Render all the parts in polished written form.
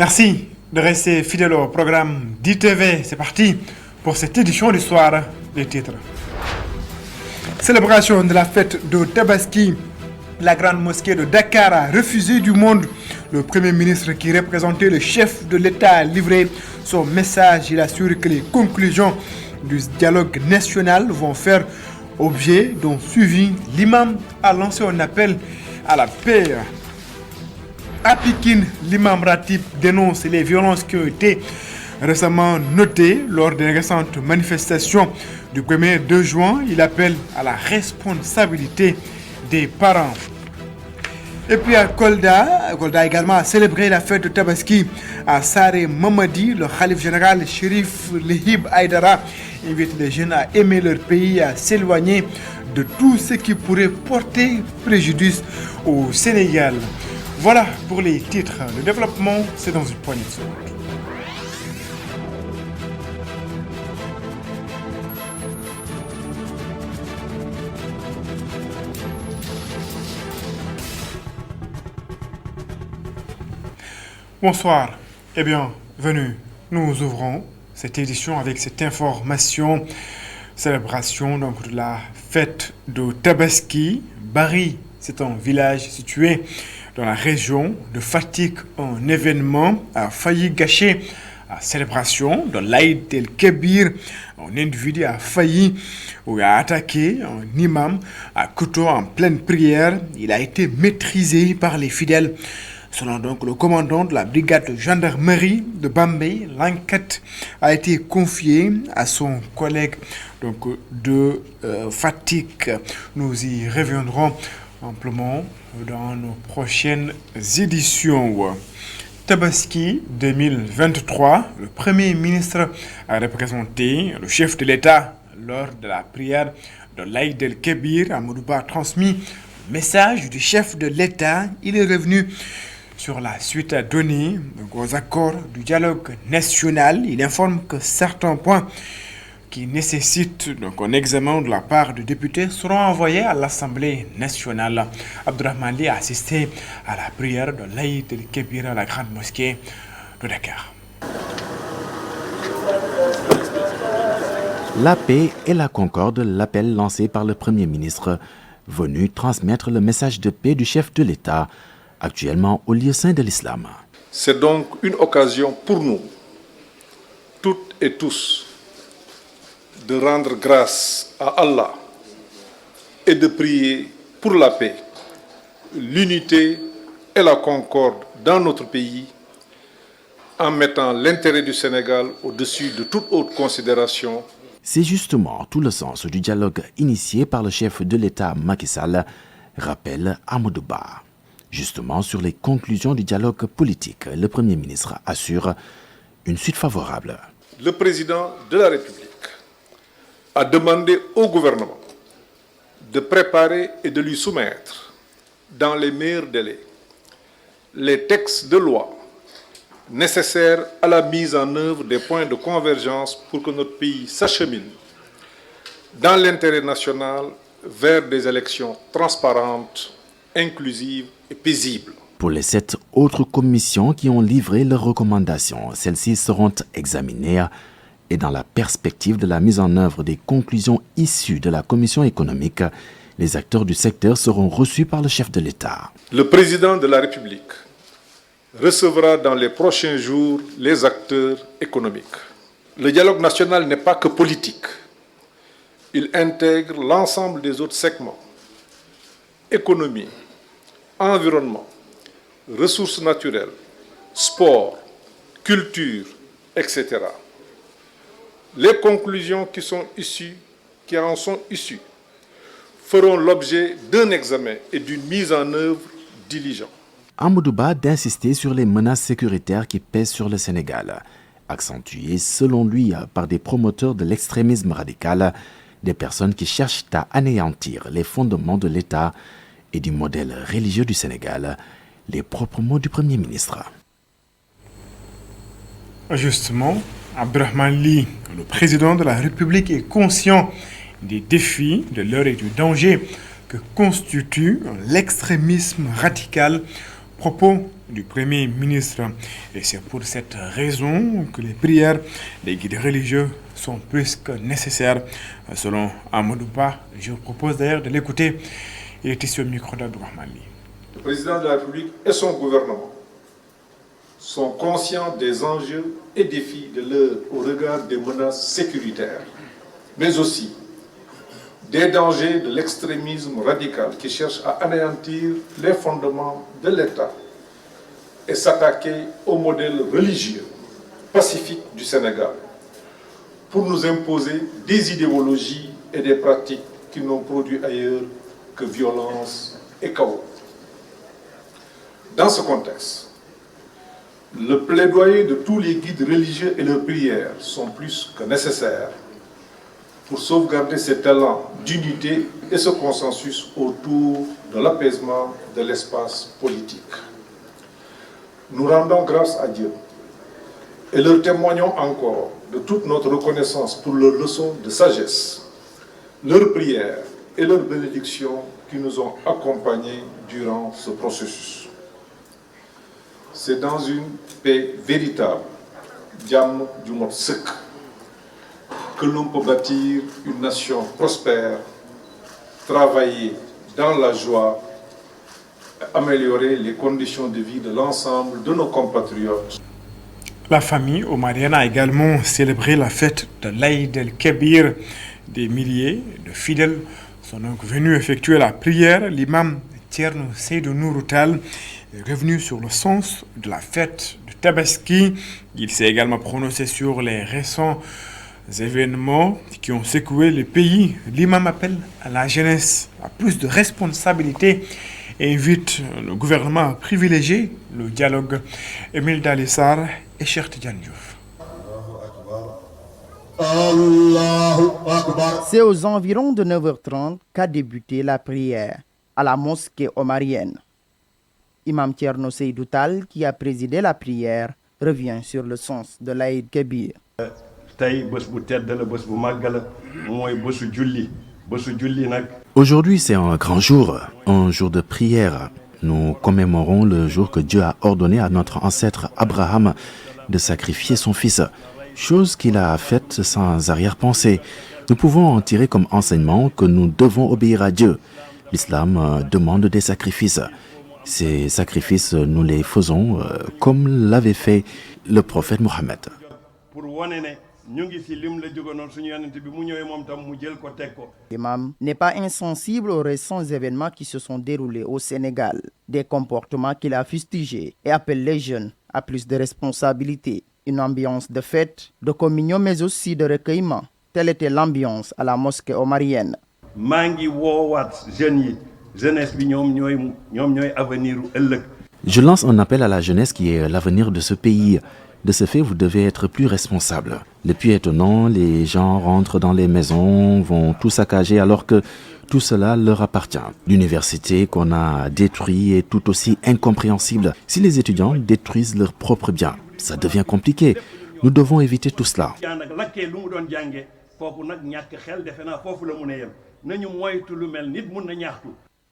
Merci de rester fidèle au programme d'ITV. C'est parti pour cette édition du soir. Les titres. Célébration de la fête de Tabaski. La grande mosquée de Dakar a refusé du monde. Le Premier ministre qui représentait le chef de l'État a livré son message. Il assure que les conclusions du dialogue national vont faire objet d'un suivi. L'imam a lancé un appel à la paix. À Pékin, l'imam Ratib dénonce les violences qui ont été récemment notées lors des récentes manifestations du 1er 2 juin. Il appelle à la responsabilité des parents. Et puis à Kolda également a célébré la fête de Tabaski. À Saré Mamadi, le Khalif général Chérif Lehib Aïdara invite les jeunes à aimer leur pays, à s'éloigner de tout ce qui pourrait porter préjudice au Sénégal. Voilà pour les titres. Le développement, c'est dans une poignée de secondes. Bonsoir et bienvenue. Nous ouvrons cette édition avec cette information. Célébration donc de la fête de Tabaski. Bari, c'est un village situé dans la région de Fatick. Un événement a failli gâcher la célébration de l'Aïd el-Kébir. Un individu a failli ou a attaqué un imam à couteau en pleine prière. Il a été maîtrisé par les fidèles. Selon donc le commandant de la brigade de gendarmerie de Bambey, l'enquête a été confiée à son collègue donc, de Fatick. Nous y reviendrons amplement dans nos prochaines éditions. Tabaski 2023, le Premier ministre a représenté le chef de l'État lors de la prière de l'Aïd el-Kébir. Amadou Ba a transmis le message du chef de l'État. Il est revenu sur la suite à donner aux accords du dialogue national. Il informe que certains points qui nécessitent donc un examen de la part du député seront envoyés à l'Assemblée nationale. Abdourahmane Ly a assisté à la prière de l'Aïd el-Kébir à la grande mosquée de Dakar. La paix et la concorde, l'appel lancé par le Premier ministre, venu transmettre le message de paix du chef de l'État, actuellement au lieu saint de l'islam. C'est donc une occasion pour nous, toutes et tous, de rendre grâce à Allah et de prier pour la paix, l'unité et la concorde dans notre pays, en mettant l'intérêt du Sénégal au-dessus de toute autre considération. C'est justement tout le sens du dialogue initié par le chef de l'État Macky Sall, rappelle Amadou Ba. Justement, sur les conclusions du dialogue politique, le Premier ministre assure une suite favorable. Le président de la République a demandé au gouvernement de préparer et de lui soumettre, dans les meilleurs délais, les textes de loi nécessaires à la mise en œuvre des points de convergence pour que notre pays s'achemine dans l'intérêt national vers des élections transparentes, inclusive et paisible. Pour les 7 autres commissions qui ont livré leurs recommandations, celles-ci seront examinées et dans la perspective de la mise en œuvre des conclusions issues de la commission économique, les acteurs du secteur seront reçus par le chef de l'État. Le président de la République recevra dans les prochains jours les acteurs économiques. Le dialogue national n'est pas que politique. Il intègre l'ensemble des autres segments. Économie, environnement, ressources naturelles, sport, culture, etc. Les conclusions qui en sont issues feront l'objet d'un examen et d'une mise en œuvre diligente. Amadou Ba d'insister sur les menaces sécuritaires qui pèsent sur le Sénégal, accentuées selon lui par des promoteurs de l'extrémisme radical, des personnes qui cherchent à anéantir les fondements de l'État et du modèle religieux du Sénégal, les propres mots du Premier ministre. Justement, Abdourahmane Ly, le président de la République, est conscient des défis de l'heure et du danger que constitue l'extrémisme radical propos du Premier ministre. Et c'est pour cette raison que les prières des guides religieux sont plus que nécessaires. Selon Amadouba, je vous propose d'ailleurs de l'écouter. Il est ici au micro d'Abdourahmane. Le président de la République et son gouvernement sont conscients des enjeux et défis de l'heure au regard des menaces sécuritaires, mais aussi des dangers de l'extrémisme radical qui cherche à anéantir les fondements de l'État et s'attaquer au modèle religieux pacifique du Sénégal pour nous imposer des idéologies et des pratiques qui n'ont produit ailleurs que violence et chaos. Dans ce contexte, le plaidoyer de tous les guides religieux et leurs prières sont plus que nécessaires pour sauvegarder cet élan d'unité et ce consensus autour de l'apaisement de l'espace politique. Nous rendons grâce à Dieu et leur témoignons encore de toute notre reconnaissance pour leurs leçons de sagesse, leurs prières et leurs bénédictions qui nous ont accompagnés durant ce processus. C'est dans une paix véritable, Diam du mot sec, que l'on peut bâtir une nation prospère, travailler dans la joie, améliorer les conditions de vie de l'ensemble de nos compatriotes. La famille omarienne a également célébré la fête de l'Aïd el-Kébir. Des milliers de fidèles sont donc venus effectuer la prière. L'imam Thierno Seydou Nouroutal est revenu sur le sens de la fête de Tabaski. Il s'est également prononcé sur les récents événements qui ont secoué le pays. L'imam appelle à la jeunesse à plus de responsabilités et invite le gouvernement à privilégier le dialogue. Émile Dalissar et Cheikh Tidiane Diouf. C'est aux environs de 9h30 qu'a débuté la prière à la mosquée omarienne. Imam Thierno Seydou Tall, qui a présidé la prière, revient sur le sens de l'Aïd Kébir. Aujourd'hui, c'est un grand jour, un jour de prière. Nous commémorons le jour que Dieu a ordonné à notre ancêtre Abraham de sacrifier son fils, chose qu'il a faite sans arrière-pensée. Nous pouvons en tirer comme enseignement que nous devons obéir à Dieu. L'islam demande des sacrifices. Ces sacrifices, nous les faisons comme l'avait fait le prophète Mohammed. L'imam n'est pas insensible aux récents événements qui se sont déroulés au Sénégal, des comportements qu'il a fustigés et appelle les jeunes à plus de responsabilités. Une ambiance de fête, de communion mais aussi de recueillement. Telle était l'ambiance à la mosquée omarienne. Je lance un appel à la jeunesse qui est l'avenir de ce pays. De ce fait, vous devez être plus responsable. Le plus étonnant, les gens rentrent dans les maisons, vont tout saccager alors que tout cela leur appartient. L'université qu'on a détruite est tout aussi incompréhensible. Si les étudiants détruisent leurs propres biens, ça devient compliqué. Nous devons éviter tout cela.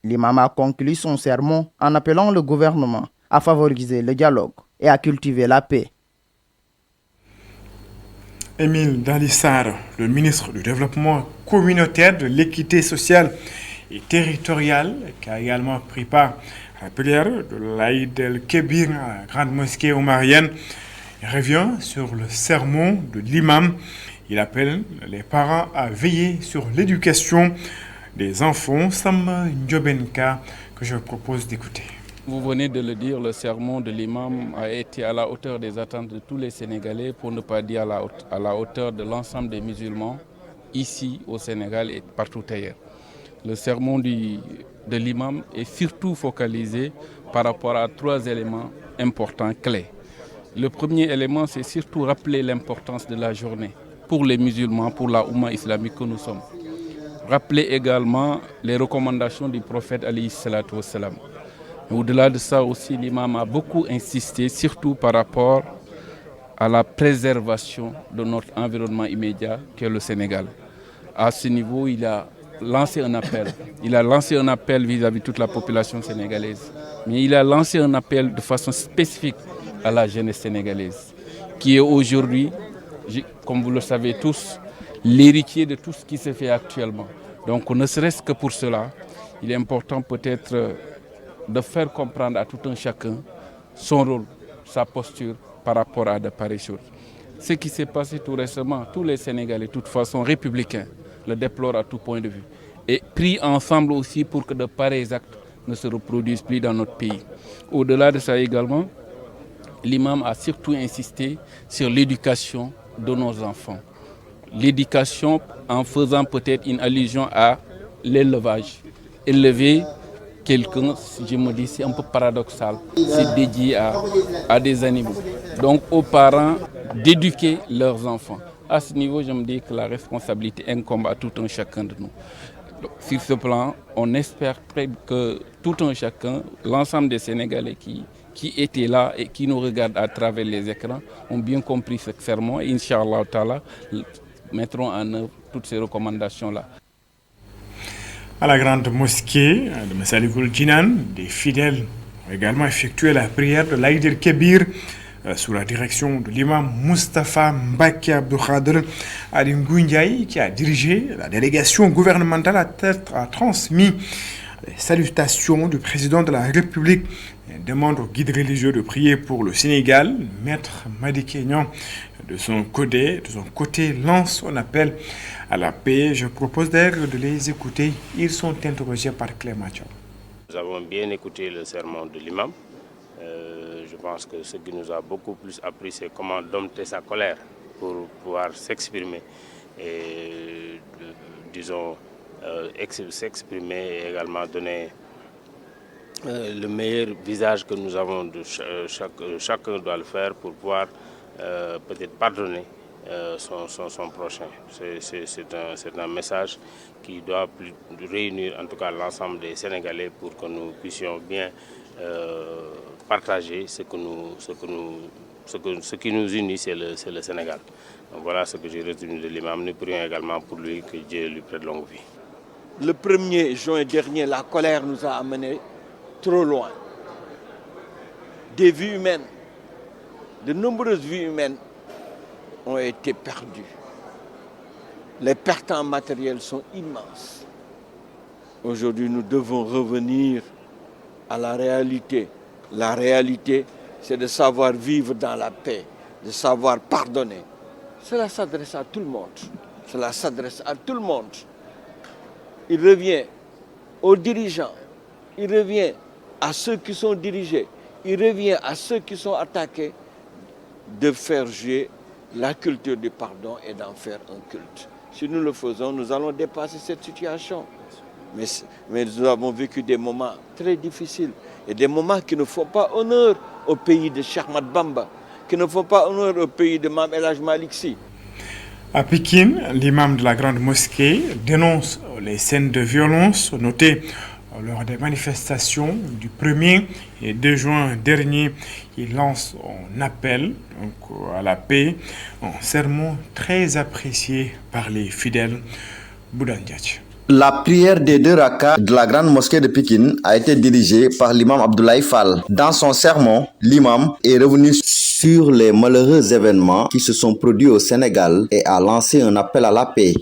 L'imam a conclu son sermon en appelant le gouvernement à favoriser le dialogue et à cultiver la paix. Émile Dalissar, le ministre du Développement communautaire, de l'équité sociale et territoriale, qui a également pris part à la prière de l'Aïd el-Kébir à la grande mosquée omarienne, revient sur le sermon de l'imam. Il appelle les parents à veiller sur l'éducation des enfants. Samba Ndiobenka, que je propose d'écouter. Vous venez de le dire, le sermon de l'imam a été à la hauteur des attentes de tous les Sénégalais, pour ne pas dire à la hauteur de l'ensemble des musulmans, ici au Sénégal et partout ailleurs. Le sermon de l'imam est surtout focalisé par rapport à 3 éléments importants, clés. Le premier élément, c'est surtout rappeler l'importance de la journée pour les musulmans, pour la Oumma islamique que nous sommes. Rappeler également les recommandations du prophète alayhi salatu wassalam. Au-delà de ça aussi, l'imam a beaucoup insisté, surtout par rapport à la préservation de notre environnement immédiat, qui est le Sénégal. À ce niveau, il a lancé un appel. Il a lancé un appel vis-à-vis de toute la population sénégalaise, mais il a lancé un appel de façon spécifique à la jeunesse sénégalaise, qui est aujourd'hui, comme vous le savez tous, l'héritier de tout ce qui se fait actuellement. Donc ne serait-ce que pour cela, il est important peut-être de faire comprendre à tout un chacun son rôle, sa posture par rapport à de pareilles choses. Ce qui s'est passé tout récemment, tous les Sénégalais, de toute façon républicains, le déplorent à tout point de vue. Et pris ensemble aussi pour que de pareils actes ne se reproduisent plus dans notre pays. Au-delà de ça également, l'imam a surtout insisté sur l'éducation de nos enfants. L'éducation en faisant peut-être une allusion à l'élevage. Élever quelqu'un, je me dis, c'est un peu paradoxal, c'est dédié à des animaux. Donc aux parents d'éduquer leurs enfants. À ce niveau, je me dis que la responsabilité incombe à tout un chacun de nous. Donc, sur ce plan, on espère que tout un chacun, l'ensemble des Sénégalais qui étaient là et qui nous regardent à travers les écrans, ont bien compris ce sermon et Inch'Allah Ta'ala mettront en œuvre toutes ces recommandations-là. À la grande mosquée de Massalikul Jinan, des fidèles ont également effectué la prière de l'Aïd el-Kébir sous la direction de l'imam Moustapha Mbacké Abdou Khadr Ali Ngouille Ndiaye, qui a dirigé la délégation gouvernementale a transmis les salutations du président de la République et demande aux guides religieux de prier pour le Sénégal. Maître Madické Niang, de son côté, lance un appel à la paix. Je propose d'ailleurs de les écouter. Ils sont interrogés par Clément Thiaw. Nous avons bien écouté le sermon de l'imam. Je pense que ce qui nous a beaucoup plus appris, c'est comment dompter sa colère pour pouvoir s'exprimer et, disons, s'exprimer et également donner le meilleur visage que nous avons. Chacun doit le faire pour pouvoir peut-être pardonner son prochain. C'est un message qui doit réunir en tout cas l'ensemble des Sénégalais pour que nous puissions bien partager ce qui nous unit, c'est le Sénégal. Donc voilà ce que j'ai retenu de l'imam. Nous prions également pour lui, que Dieu lui prête longue vie. Le 1er juin dernier, la colère nous a amenés trop loin. Des vies humaines, de nombreuses vies humaines ont été perdues. Les pertes en matériel sont immenses. Aujourd'hui, nous devons revenir à la réalité. La réalité, c'est de savoir vivre dans la paix, de savoir pardonner. Cela s'adresse à tout le monde. Cela s'adresse à tout le monde. Il revient aux dirigeants, il revient à ceux qui sont dirigés, il revient à ceux qui sont attaqués de faire jouer la culture du pardon et d'en faire un culte. Si nous le faisons, nous allons dépasser cette situation. Mais nous avons vécu des moments très difficiles et des moments qui ne font pas honneur au pays de Cheikh Ahmadou Bamba, qui ne font pas honneur au pays de Mame El Hadji Malick Sy. À Pékin, l'imam de la grande mosquée dénonce les scènes de violence notées lors des manifestations du 1er et 2 juin dernier. Il lance un appel à la paix, un sermon très apprécié par les fidèles. Boudan Diatch. La prière des 2 rakas de la grande mosquée de Pékin a été dirigée par l'imam Abdoulaye Fall. Dans son sermon, l'imam est revenu sur les malheureux événements qui se sont produits au Sénégal et a lancé un appel à la paix.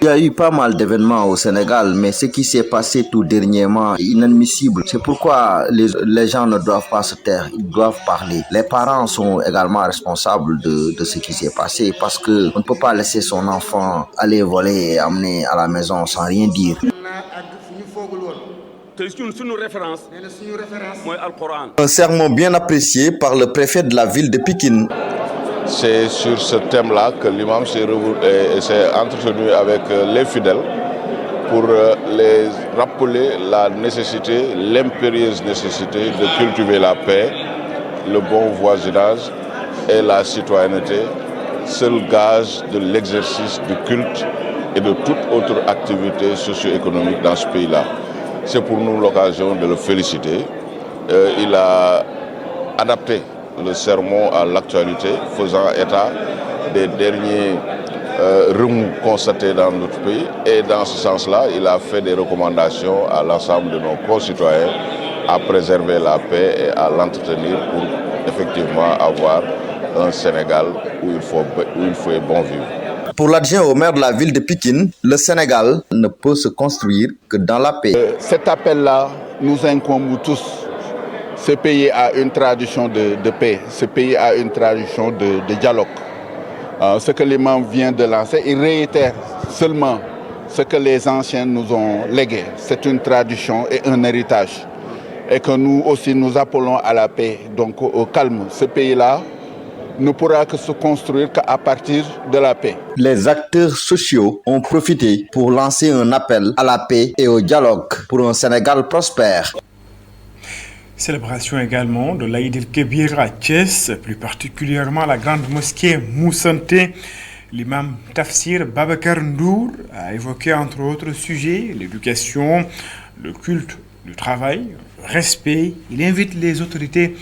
Il y a eu pas mal d'événements au Sénégal, mais ce qui s'est passé tout dernièrement est inadmissible. C'est pourquoi les gens ne doivent pas se taire, ils doivent parler. Les parents sont également responsables de ce qui s'est passé parce qu'on ne peut pas laisser son enfant aller voler et amener à la maison sans rien dire. Un sermon bien apprécié par le préfet de la ville de Pékin. C'est sur ce thème-là que l'imam s'est entretenu avec les fidèles pour les rappeler la nécessité, l'impérieuse nécessité de cultiver la paix, le bon voisinage et la citoyenneté, seul gage de l'exercice du culte et de toute autre activité socio-économique dans ce pays-là. C'est pour nous l'occasion de le féliciter. Il a adapté le sermon à l'actualité, faisant état des derniers remous constatés dans notre pays. Et dans ce sens-là, il a fait des recommandations à l'ensemble de nos concitoyens à préserver la paix et à l'entretenir pour effectivement avoir un Sénégal où il fait bon vivre. Pour l'adjoint au maire de la ville de Pikine, le Sénégal ne peut se construire que dans la paix. Cet appel-là nous incombe tous. Ce pays a une tradition de paix, ce pays a une tradition de dialogue. Ce que l'imam vient de lancer, il réitère seulement ce que les anciens nous ont légué. C'est une tradition et un héritage. Et que nous aussi nous appelons à la paix, donc au calme. Ce pays-là ne pourra que se construire qu'à partir de la paix. Les acteurs sociaux ont profité pour lancer un appel à la paix et au dialogue pour un Sénégal prospère. Célébration également de l'Aïd el-Kébir à Thiès, plus particulièrement à la grande mosquée Moussanté. L'imam Tafsir Babacar Ndour a évoqué entre autres sujets l'éducation, le culte du travail, le respect. Il invite les autorités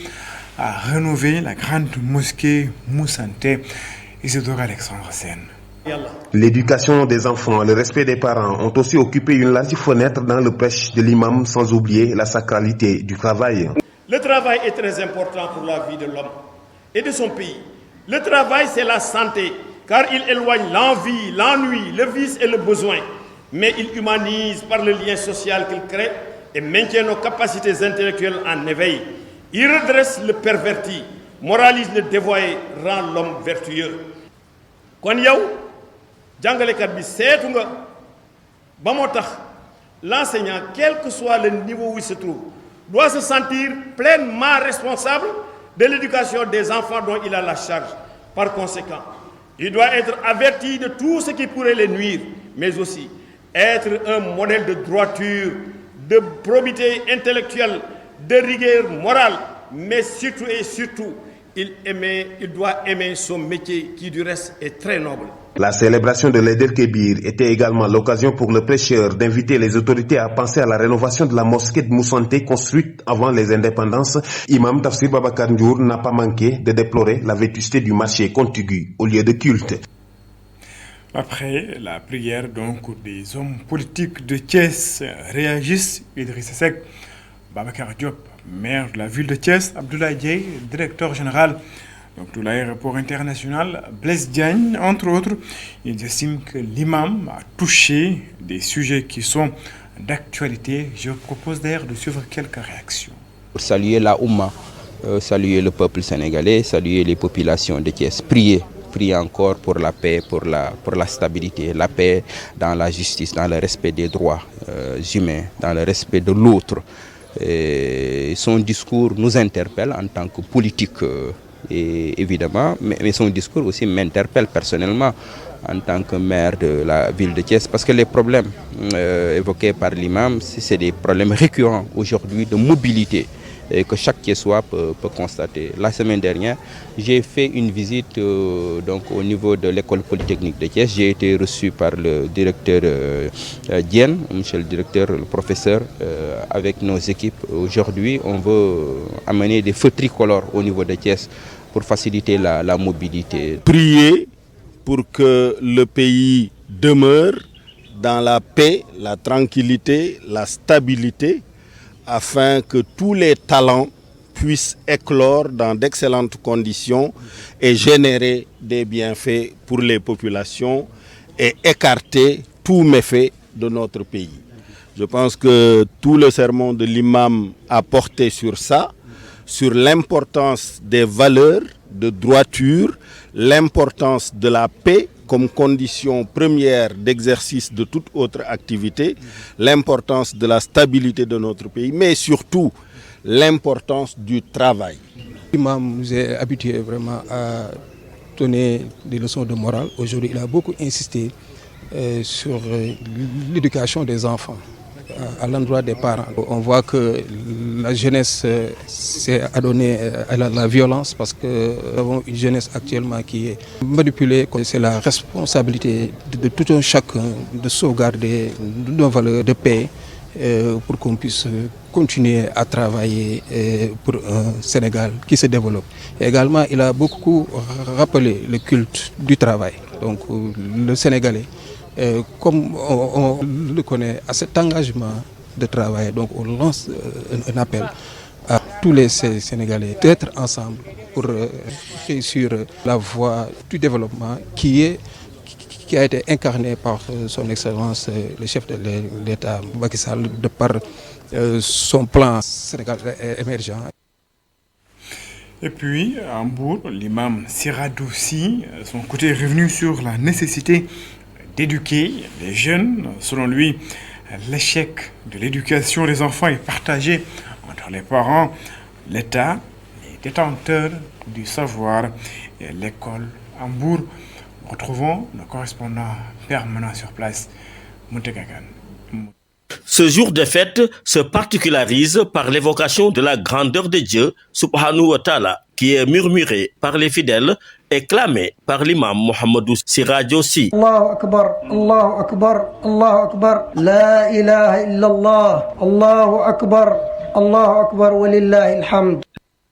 à rénover la grande mosquée Moussanté. Isidore Alexandre Sen. L'éducation des enfants, le respect des parents ont aussi occupé une large fenêtre dans le prêche de l'imam, sans oublier la sacralité du travail. Le travail est très important pour la vie de l'homme et de son pays. Le travail, c'est la santé, car il éloigne l'envie, l'ennui, le vice et le besoin. Mais il humanise par le lien social qu'il crée et maintient nos capacités intellectuelles en éveil. Il redresse le perverti, moralise le dévoyé, rend l'homme vertueux. Kon yow jàngalekat bi seetu nga ba moo tax l'enseignant, quel que soit le niveau où il se trouve, doit se sentir pleinement responsable de l'éducation des enfants dont il a la charge. Par conséquent, il doit être averti de tout ce qui pourrait les nuire, mais aussi être un modèle de droiture, de probité intellectuelle, de rigueur morale, mais surtout et surtout, il doit aimer son métier qui du reste est très noble. La célébration de l'Aïd el-Kébir était également l'occasion pour le prêcheur d'inviter les autorités à penser à la rénovation de la mosquée de Moussanté construite avant les indépendances. Imam Tafsir Babacar Ndour n'a pas manqué de déplorer la vétusté du marché contigu au lieu de culte. Après la prière donc des hommes politiques de Thiès réagissent. Idrissa Seck, Babacar Diop, maire de la ville de Thiès, Abdoulaye Dieye, directeur général de l'aéroport international, Blaise Diagne, entre autres. Ils estiment que l'imam a touché des sujets qui sont d'actualité. Je vous propose d'ailleurs de suivre quelques réactions. Pour saluer la Oumma, saluer le peuple sénégalais, saluer les populations de Thiès, prier encore pour la paix, pour la stabilité, la paix dans la justice, dans le respect des droits humains, dans le respect de l'autre. Et son discours nous interpelle en tant que politique, et évidemment, mais son discours aussi m'interpelle personnellement en tant que maire de la ville de Thiès, parce que les problèmes évoqués par l'imam, c'est des problèmes récurrents aujourd'hui de mobilité et que chaque Thiessois peut constater. La semaine dernière, j'ai fait une visite donc au niveau de l'école polytechnique de Thiès. J'ai été reçu par le directeur Diène, monsieur le directeur, le professeur, avec nos équipes. Aujourd'hui, on veut amener des feux tricolores au niveau de Thiès pour faciliter la mobilité. Prier pour que le pays demeure dans la paix, la tranquillité, la stabilité, afin que tous les talents puissent éclore dans d'excellentes conditions et générer des bienfaits pour les populations et écarter tout méfait de notre pays. Je pense que tout le sermon de l'imam a porté sur ça, sur l'importance des valeurs de droiture, l'importance de la paix comme condition première d'exercice de toute autre activité, l'importance de la stabilité de notre pays, mais surtout l'importance du travail. L'imam nous est habitué vraiment à donner des leçons de morale. Aujourd'hui, il a beaucoup insisté sur l'éducation des enfants à l'endroit des parents. On voit que la jeunesse s'est adonnée à la violence parce que nous avons une jeunesse actuellement qui est manipulée. C'est la responsabilité de tout un chacun de sauvegarder nos valeurs de paix pour qu'on puisse continuer à travailler pour un Sénégal qui se développe. Et également, il a beaucoup rappelé le culte du travail. Donc le Sénégalais, comme on le connaît, a cet engagement de travail. Donc on lance un appel à tous les Sénégalais d'être ensemble pour réussir la voie du développement qui a été incarnée par son Excellence le chef de l'État Macky Sall de par son plan Sénégal émergent. Et puis, à Hambourg, l'imam Siradoussi, son côté est revenu sur la nécessité d'éduquer les jeunes. Selon lui, l'échec de l'éducation des enfants est partagé entre les parents, l'État, les détenteurs du savoir et l'école. À Hambourg, retrouvons le correspondant permanent sur place, Moutekakan. Ce jour de fête se particularise par l'évocation de la grandeur de Dieu, subhanahu wa ta'ala, qui est murmurée par les fidèles et clamée par l'imam Mohamedou Siradoussi. Allahu Akbar, Allahu Akbar, Allahu Akbar, la ilaha illallah, Allahu Akbar, Allahu Akbar, walillahi alhamd.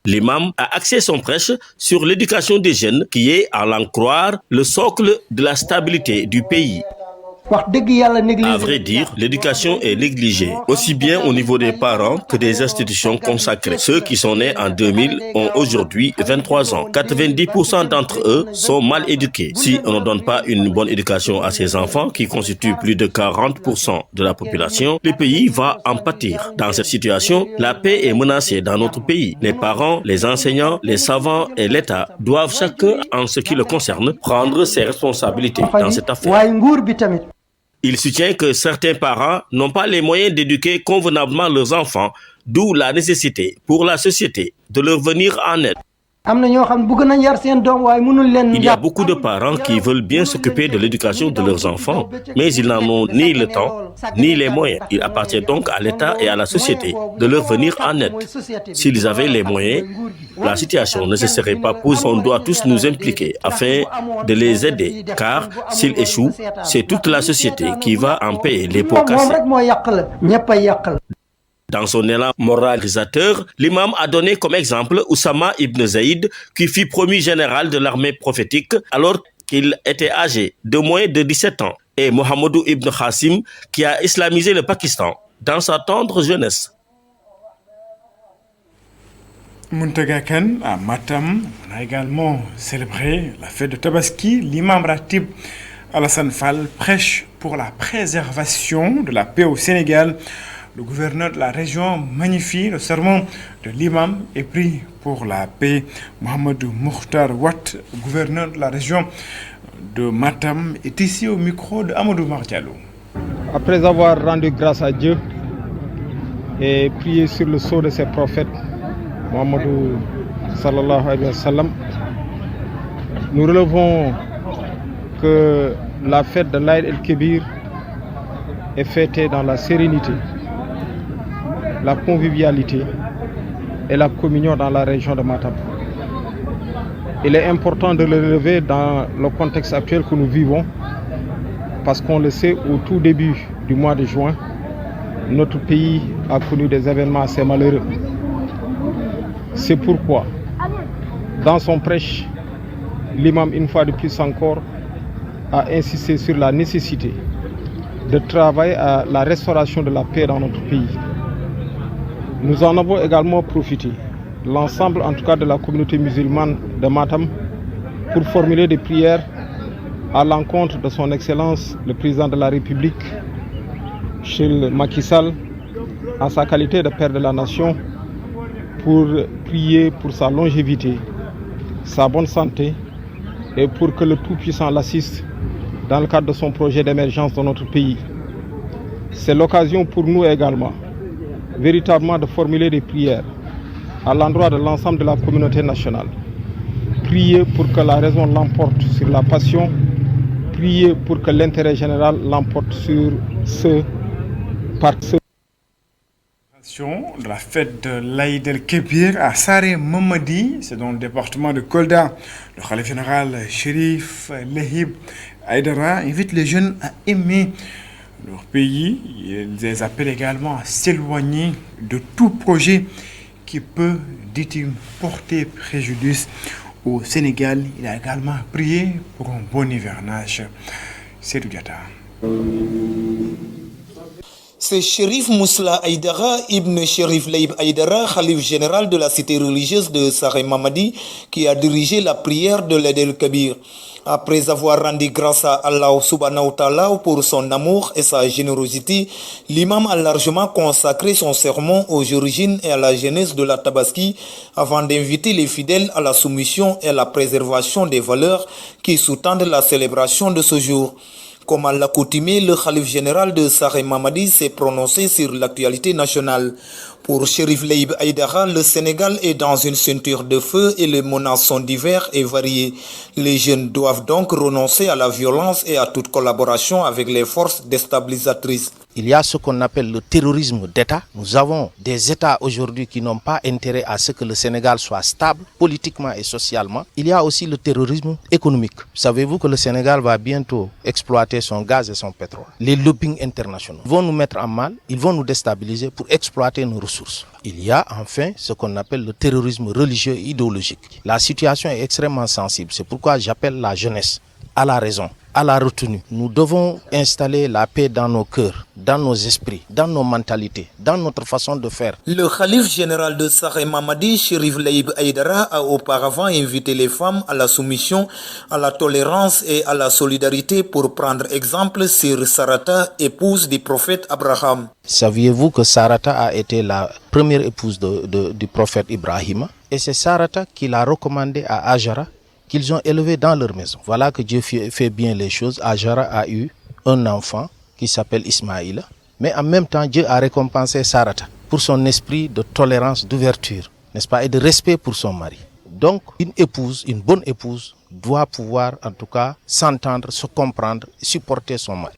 L'imam a axé son prêche sur l'éducation des jeunes qui est, à l'en croire, le socle de la stabilité du pays. À vrai dire, l'éducation est négligée, aussi bien au niveau des parents que des institutions consacrées. Ceux qui sont nés en 2000 ont aujourd'hui 23 ans. 90% d'entre eux sont mal éduqués. Si on ne donne pas une bonne éducation à ces enfants, qui constituent plus de 40% de la population, le pays va en pâtir. Dans cette situation, la paix est menacée dans notre pays. Les parents, les enseignants, les savants et l'État doivent chacun, en ce qui le concerne, prendre ses responsabilités dans cette affaire. Il soutient que certains parents n'ont pas les moyens d'éduquer convenablement leurs enfants, d'où la nécessité pour la société de leur venir en aide. Il y a beaucoup de parents qui veulent bien s'occuper de l'éducation de leurs enfants, mais ils n'en ont ni le temps, ni les moyens. Il appartient donc à l'État et à la société de leur venir en aide. S'ils avaient les moyens, la situation ne se serait pas posée. On doit tous nous impliquer afin de les aider, car s'ils échouent, c'est toute la société qui va en payer les pots cassés. Dans son élan moralisateur, l'imam a donné comme exemple Oussama ibn Zaïd, qui fut promu général de l'armée prophétique alors qu'il était âgé de moins de 17 ans, et Mohamedou ibn Khassim, qui a islamisé le Pakistan dans sa tendre jeunesse. Muntagakan, à Matam, on a également célébré la fête de Tabaski. L'imam Ratib Alassane Fall prêche pour la préservation de la paix au Sénégal. Le gouverneur de la région magnifie le sermon de l'imam et prie pour la paix. Mohamedou Mokhtar Watt, gouverneur de la région de Matam, est ici au micro de Amadou Mardiallo. Après avoir rendu grâce à Dieu et prié sur le sceau de ses prophètes, Mohamedou sallallahu alayhi wa sallam, nous relevons que la fête de l'Aïd el-Kébir est fêtée dans la sérénité, la convivialité et la communion dans la région de Matam. Il est important de le relever dans le contexte actuel que nous vivons, parce qu'on le sait, au tout début du mois de juin, notre pays a connu des événements assez malheureux. C'est pourquoi, dans son prêche, l'imam, une fois de plus encore, a insisté sur la nécessité de travailler à la restauration de la paix dans notre pays. Nous en avons également profité, l'ensemble en tout cas de la communauté musulmane de Matam, pour formuler des prières à l'encontre de son Excellence le Président de la République, Cheikh Macky Sall, en sa qualité de père de la nation, pour prier pour sa longévité, sa bonne santé et pour que le Tout-Puissant l'assiste dans le cadre de son projet d'émergence dans notre pays. C'est l'occasion pour nous également véritablement de formuler des prières à l'endroit de l'ensemble de la communauté nationale. Prier pour que la raison l'emporte sur la passion, prier pour que l'intérêt général l'emporte sur ceux par ceux. De la fête de l'Aïd el-Kébir à Saré Mamadi, c'est dans le département de Kolda. Le khalife général Chérif Lehib Aïdara invite les jeunes à aimer leur pays. Ils les appellent également à s'éloigner de tout projet qui peut, dit-il, porter préjudice au Sénégal. Il a également prié pour un bon hivernage. C'est du Diatta. C'est Chérif Mousla Aïdara, Ibn Chérif Leib Aïdara, Khalif général de la cité religieuse de Saré Mamadi, qui a dirigé la prière de l'Aïd el-Kabir. Après avoir rendu grâce à Allah subhanahu wa ta'ala pour son amour et sa générosité, l'imam a largement consacré son sermon aux origines et à la genèse de la Tabaski avant d'inviter les fidèles à la soumission et à la préservation des valeurs qui sous-tendent la célébration de ce jour. Comme à l'accoutumée, le Khalif général de Saré Mamadi s'est prononcé sur l'actualité nationale. Pour Chérif Leib Aïdara, le Sénégal est dans une ceinture de feu et les menaces sont diverses et variées. Les jeunes doivent donc renoncer à la violence et à toute collaboration avec les forces déstabilisatrices. Il y a ce qu'on appelle le terrorisme d'État. Nous avons des États aujourd'hui qui n'ont pas intérêt à ce que le Sénégal soit stable politiquement et socialement. Il y a aussi le terrorisme économique. Savez-vous que le Sénégal va bientôt exploiter son gaz et son pétrole? Les lobbying internationaux vont nous mettre en mal, ils vont nous déstabiliser pour exploiter nos ressources. Il y a enfin ce qu'on appelle le terrorisme religieux et idéologique. La situation est extrêmement sensible. C'est pourquoi j'appelle la jeunesse à la raison, à la retenue. Nous devons installer la paix dans nos cœurs, dans nos esprits, dans nos mentalités, dans notre façon de faire. Le Khalif général de Saré Mamadi, Chérif Leib Aïdara, a auparavant invité les femmes à la soumission, à la tolérance et à la solidarité pour prendre exemple sur Sarata, épouse du prophète Abraham. Saviez-vous que Sarata a été la première épouse du prophète Ibrahim? Et c'est Sarata qui l'a recommandé à Ajara, qu'ils ont élevé dans leur maison. Voilà que Dieu fait bien les choses. Ajara a eu un enfant qui s'appelle Ismaïla. Mais en même temps, Dieu a récompensé Sarata pour son esprit de tolérance, d'ouverture, n'est-ce pas, et de respect pour son mari. Donc, une bonne épouse, doit pouvoir en tout cas s'entendre, se comprendre, supporter son mari.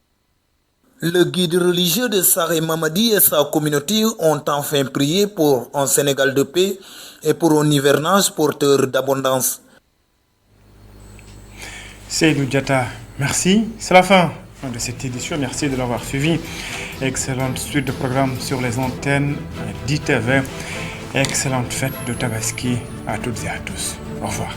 Le guide religieux de Saré Mamadi et sa communauté ont enfin prié pour un Sénégal de paix et pour un hivernage porteur d'abondance. Seydou Diatta, merci. C'est la fin de cette édition. Merci de l'avoir suivi. Excellente suite de programmes sur les antennes d'ITV. Excellente fête de Tabaski à toutes et à tous. Au revoir.